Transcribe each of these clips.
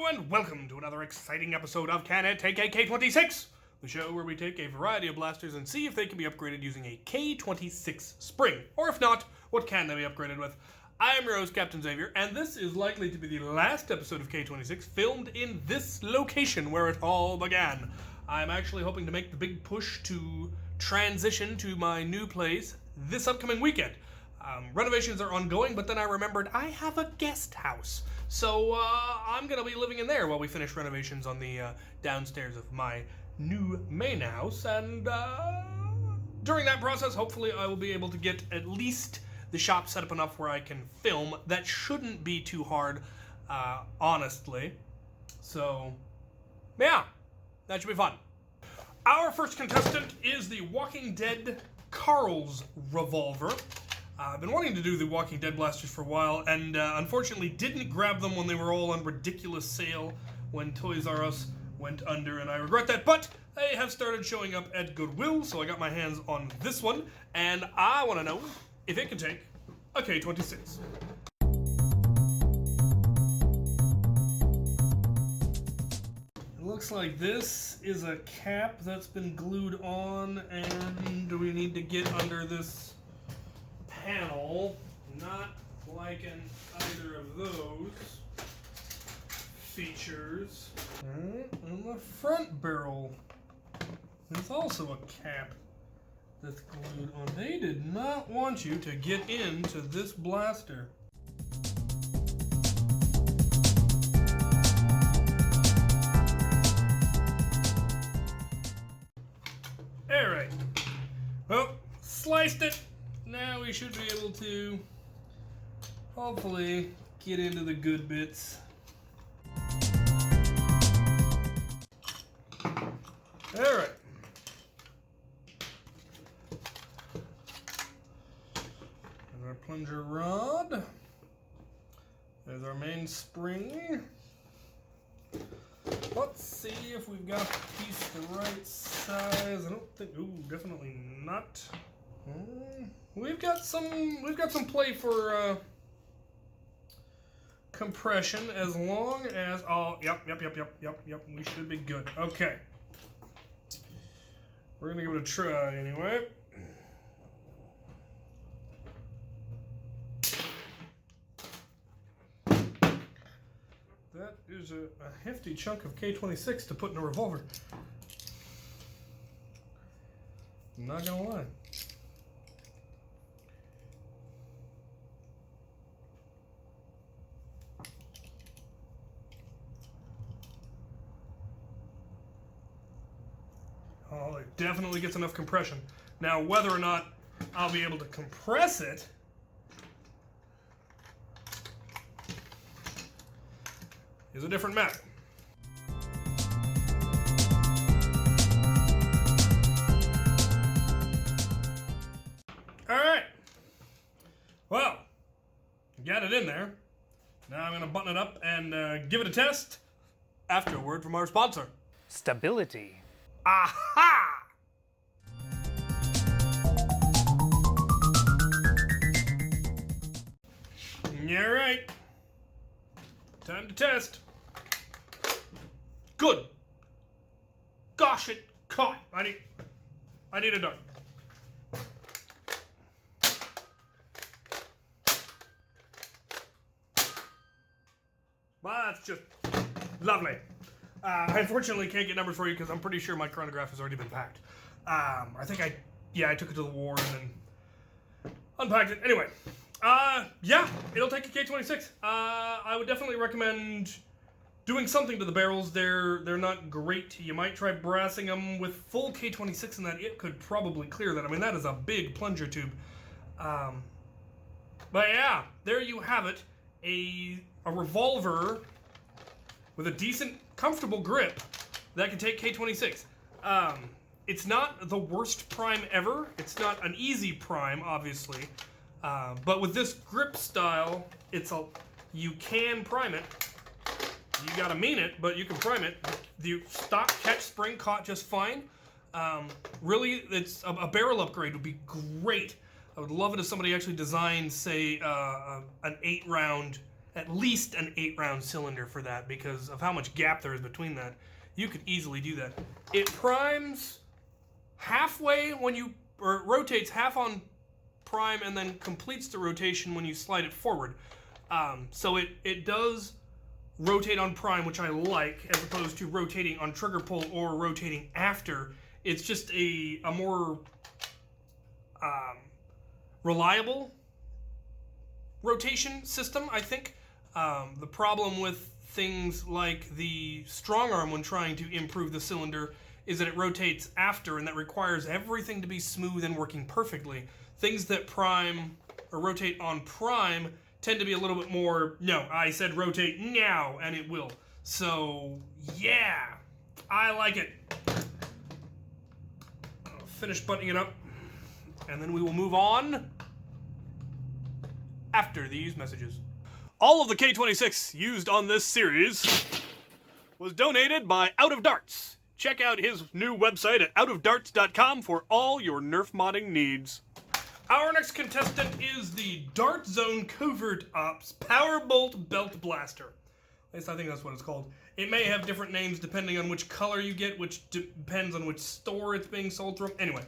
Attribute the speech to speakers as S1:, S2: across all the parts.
S1: and welcome to another exciting episode of Can It Take a K26? The show where we take a variety of blasters and see if they can be upgraded using a K26 spring. Or if not, what can they be upgraded with? I am your host, Captain Xavier, and this is likely to be the last episode of K26 filmed in this location where it all began. I'm actually hoping to make the big push to transition to my new place this upcoming weekend. Renovations are ongoing, but then I remembered I have a guest house. So I'm going to be living in there while we finish renovations on the downstairs of my new main house. And during that process, hopefully I will be able to get at least the shop set up enough where I can film. That shouldn't be too hard, honestly. So, yeah, that should be fun. Our first contestant is the Walking Dead Karl's Revolver. I've been wanting to do the Walking Dead blasters for a while, and unfortunately didn't grab them when they were all on ridiculous sale when Toys R Us went under, and I regret that, but they have started showing up at Goodwill, so I got my hands on this one, and I want to know if it can take a K26. It looks like this is a cap that's been glued on, and we need to get under this panel. Not liking either of those features. And the front barrel is also a cap that's glued on. They did not want you to get into this blaster. Alright. Well, sliced it. Now we should be able to hopefully get into the good bits. Alright. There's our plunger rod. There's our main spring. Let's see if we've got a piece the right size. I don't think, ooh, definitely not. We've got some play for compression as long as, oh, yep, we should be good. Okay. We're gonna give it a try anyway. That is a hefty chunk of K26 to put in a revolver. I'm not gonna lie. Oh, it definitely gets enough compression. Now, whether or not I'll be able to compress it is a different matter. All right. Well, got it in there. Now I'm going to button it up and give it a test after a word from our sponsor.
S2: Stability.
S1: Aha! All right. Time to test. Good. Gosh, it caught. I need a dart. Well, that's just lovely. I unfortunately can't get numbers for you because I'm pretty sure my chronograph has already been packed. I think I took it to the war and then unpacked it. Anyway, yeah, it'll take a K26. I would definitely recommend doing something to the barrels. They're not great. You might try brassing them with full K26 and that it could probably clear that. I mean, that is a big plunger tube. But yeah, there you have it. A revolver with a decent, comfortable grip that can take K26. It's not the worst prime ever. It's not an easy prime, obviously. But with this grip style, you can prime it. You gotta mean it, but you can prime it. The stock catch spring caught just fine. Really, it's a barrel upgrade would be great. I would love it if somebody actually designed, say, an 8-round at least an 8-round cylinder for that because of how much gap there is between that. You could easily do that. It primes halfway when you, or it rotates half on prime and then completes the rotation when you slide it forward. So it does rotate on prime, which I like, as opposed to rotating on trigger pull or rotating after. It's just a more reliable rotation system, I think. The problem with things like the strong arm when trying to improve the cylinder is that it rotates after, and that requires everything to be smooth and working perfectly. Things that prime or rotate on prime tend to be a little bit more, no, I said rotate now, and it will. So, yeah, I like it. I'll finish buttoning it up, and then we will move on after these messages. All of the K26 used on this series was donated by Out of Darts. Check out his new website at outofdarts.com for all your Nerf modding needs. Our next contestant is the Dart Zone Covert Ops Powerbolt Belt Blaster. At least I think that's what it's called. It may have different names depending on which color you get, which depends on which store it's being sold from. Anyway,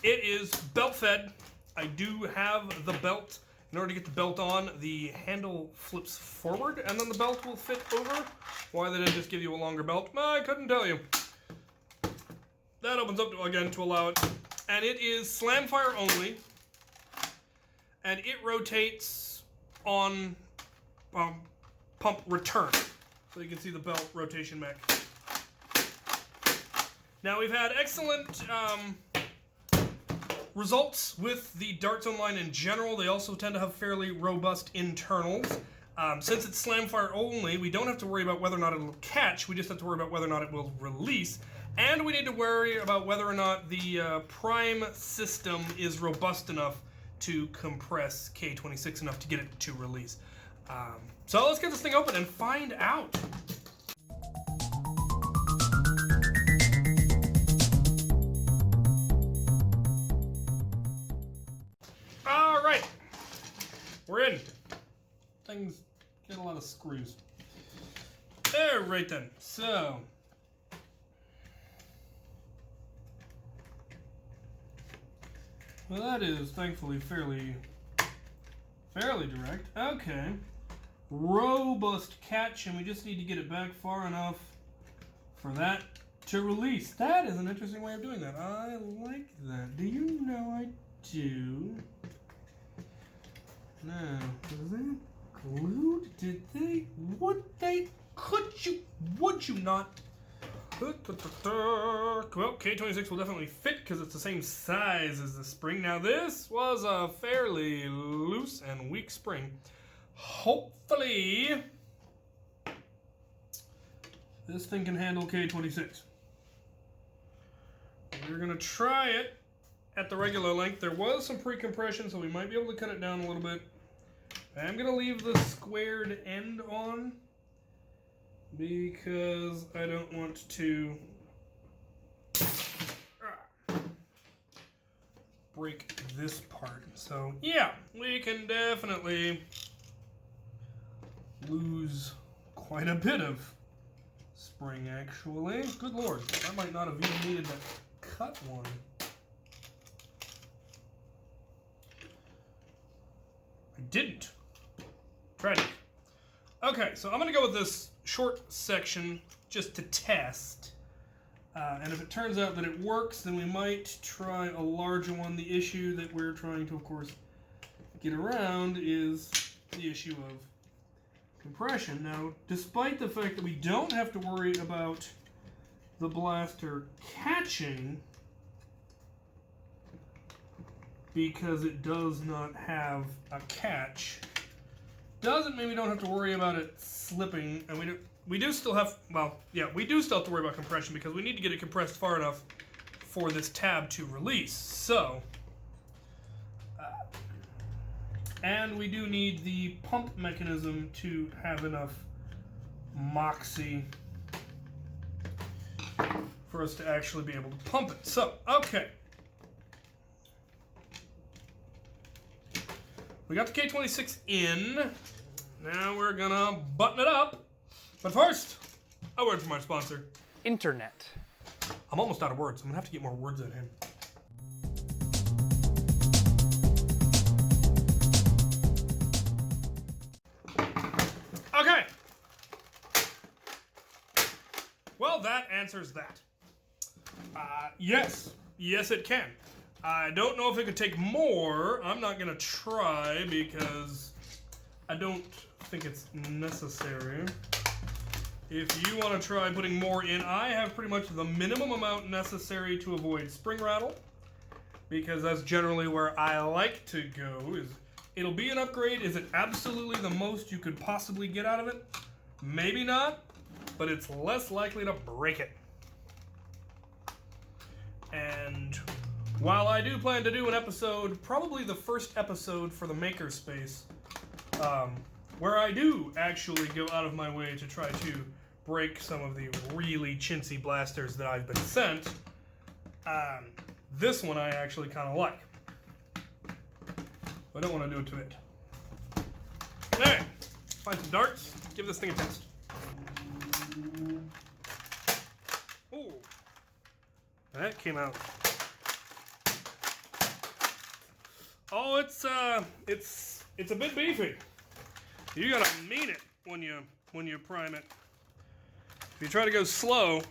S1: it is belt fed. I do have the belt. In order to get the belt on, the handle flips forward, and then the belt will fit over. Why they didn't just give you a longer belt, I couldn't tell you. That opens up again to allow it. And it is slam fire only, and it rotates on pump return. So you can see the belt rotation mech. Now we've had excellent results with the Dart Zone line in general. They also tend to have fairly robust internals. Since it's slam fire only, we don't have to worry about whether or not it'll catch. We just have to worry about whether or not it will release. And we need to worry about whether or not the prime system is robust enough to compress K26 enough to get it to release. So let's get this thing open and find out. All right, we're in. Things get a lot of screws. All right then, so. Well, that is thankfully fairly direct. Okay. Robust catch, and we just need to get it back far enough for that to release. That is an interesting way of doing that. I like that. Do you know I do? Now, was that glued? Did they? Would they? Would you not? Well, K26 will definitely fit because it's the same size as the spring. Now, this was a fairly loose and weak spring. Hopefully, this thing can handle K26. We're going to try it at the regular length. There was some pre-compression, so we might be able to cut it down a little bit. I'm going to leave the squared end on, because I don't want to break this part. So yeah, we can definitely lose quite a bit of spring actually. Good Lord, I might not have even needed to cut one. I didn't. Tragic. Okay, so I'm going to go with this short section just to test. And if it turns out that it works, then we might try a larger one. The issue that we're trying to, of course, get around is the issue of compression. Now, despite the fact that we don't have to worry about the blaster catching, because it does not have a catch, doesn't mean we don't have to worry about it slipping. And we do still have, well, yeah, we do still have to worry about compression because we need to get it compressed far enough for this tab to release. So, and we do need the pump mechanism to have enough moxie for us to actually be able to pump it. So, okay. We got the K26 in. Now we're gonna button it up. But first, a word from our sponsor.
S2: Internet.
S1: I'm almost out of words. I'm gonna have to get more words out of him. Okay. Well, that answers that. Yes. Yes, it can. I don't know if it could take more. I'm not gonna try because I don't think it's necessary. If you want to try putting more in, I have pretty much the minimum amount necessary to avoid spring rattle, because that's generally where I like to go. It'll be an upgrade. Is it absolutely the most you could possibly get out of it? Maybe not, but it's less likely to break it. And while I do plan to do an episode, probably the first episode for the MakerSpace, where I do actually go out of my way to try to break some of the really chintzy blasters that I've been sent, this one I actually kind of like. I don't want to do it to it. Alright, find some darts, give this thing a test. Ooh, that came out. Oh, it's a bit beefy. You gotta mean it when you prime it. If you try to go slow,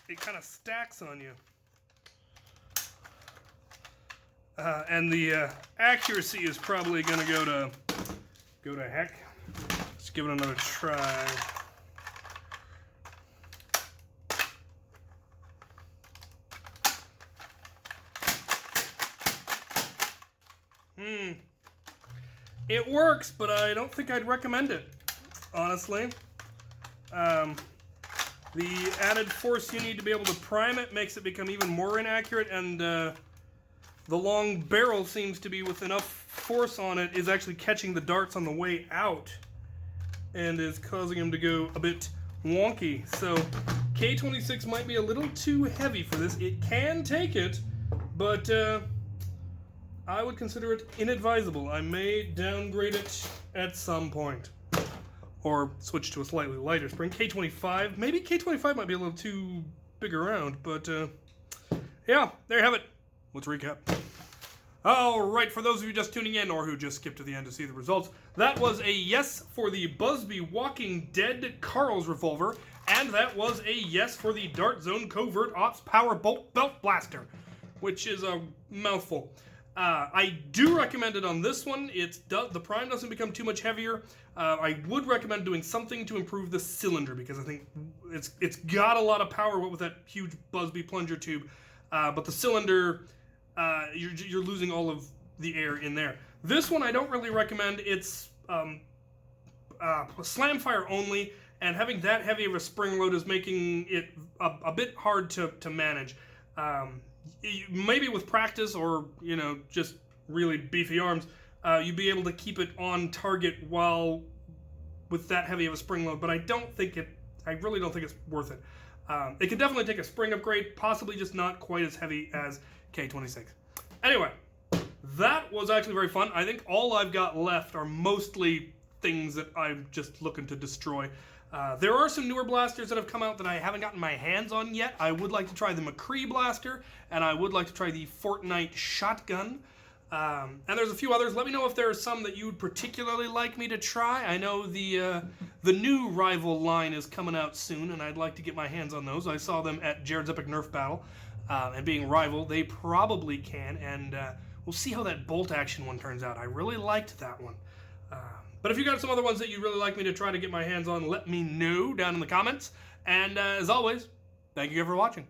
S1: it kind of stacks on you. And the accuracy is probably gonna go to heck. Let's give it another try. It works, but I don't think I'd recommend it, honestly. The added force you need to be able to prime it makes it become even more inaccurate, and the long barrel seems to be, with enough force on it, is actually catching the darts on the way out and is causing them to go a bit wonky. So K26 might be a little too heavy for this. It can take it, but I would consider it inadvisable. I may downgrade it at some point, or switch to a slightly lighter spring. K25, maybe K25 might be a little too big around, but yeah, there you have it. Let's recap. Alright, for those of you just tuning in, or who just skipped to the end to see the results, that was a yes for the Busby Walking Dead Karl's Revolver, and that was a yes for the Dart Zone Covert Ops Power Bolt Belt Blaster, which is a mouthful. I do recommend it on this one. The prime doesn't become too much heavier. I would recommend doing something to improve the cylinder, because I think it's got a lot of power with that huge Busby plunger tube, but the cylinder, you're losing all of the air in there. This one I don't really recommend. It's slam fire only, and having that heavy of a spring load is making it a bit hard to manage. Maybe with practice, or just really beefy arms, you'd be able to keep it on target while with that heavy of a spring load, but I really don't think it's worth it. It could definitely take a spring upgrade, possibly just not quite as heavy as K26. Anyway, that was actually very fun. I think all I've got left are mostly things that I'm just looking to destroy. There are some newer blasters that have come out that I haven't gotten my hands on yet. I would like to try the McCree blaster, and I would like to try the Fortnite shotgun. And there's a few others. Let me know if there are some that you would particularly like me to try. I know the new rival line is coming out soon, and I'd like to get my hands on those. I saw them at Jared's Epic Nerf Battle, and being rival, they probably can, and we'll see how that bolt action one turns out. I really liked that one. But if you got some other ones that you'd really like me to try to get my hands on, let me know down in the comments. And as always, thank you for watching.